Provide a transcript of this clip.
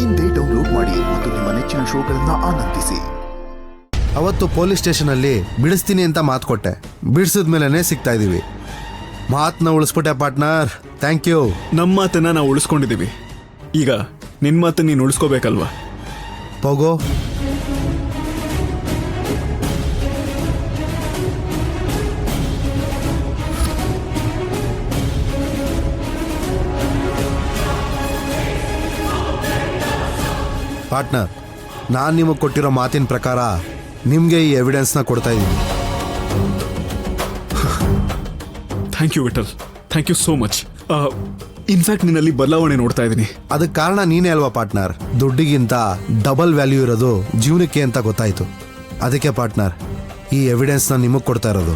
ಇಂದೇ ಡೌನ್ಲೋಡ್ ಮಾಡಿ ಮತ್ತು ನಿಮ್ಮ ನೆಚ್ಚಿನ ಶೋಗಳನ್ನ ಆನಂದಿಸಿ. ಅವತ್ತು ಪೊಲೀಸ್ ಸ್ಟೇಷನಲ್ಲಿ ಬಿಡಿಸ್ತೀನಿ ಅಂತ ಮಾತು ಕೊಟ್ಟೆ, ಬಿಡಿಸಿದ್ಮೇಲೆ ಸಿಗ್ತಾ ಇದೀವಿ. ಮಾತನ್ನ ಉಳಿಸ್ಬಿಟ್ಟೆ ಪಾರ್ಟ್ನರ್, ಥ್ಯಾಂಕ್ ಯು. ನಮ್ಮ ಮಾತನ್ನ ನಾವು ಉಳಿಸ್ಕೊಂಡಿದ್ದೀವಿ, ಈಗ ನಿನ್ನ ಮಾತನ್ನ ನೀನು ಉಳಿಸ್ಕೋಬೇಕಲ್ವಾ? ಹೋಗೋ. ಪಾರ್ಟ್ನರ್, ನಾನು ನಿಮಗೆ ಕೊಟ್ಟಿರೋ ಮಾತಿನ ಪ್ರಕಾರ ನಿಮಗೆ ಈ ಎವಿಡೆನ್ಸ್ನ ಕೊಡ್ತಾ ಇದ್ದೀನಿ. Thank you Vitthal, thank you so much. In fact ನಿನ್ನಲ್ಲಿ ಬದಲಾವಣೆ ನೋಡ್ತಾ ಇದ್ದೀನಿ. ಅದಕ್ಕೆ ಕಾರಣ ನೀನೇ ಅಲ್ವಾ ಪಾರ್ಟ್ನರ್. ದುಡ್ಡಿಗಿಂತ ಡಬಲ್ ವ್ಯಾಲ್ಯೂ ಇರೋದು ಜೀವನಕ್ಕೆ ಅಂತ ಗೊತ್ತಾಯಿತು. ಅದಕ್ಕೆ ಪಾರ್ಟ್ನರ್ ಈ ಎವಿಡೆನ್ಸ್ನ ನಿಮಗೆ ಕೊಡ್ತಾ ಇರೋದು.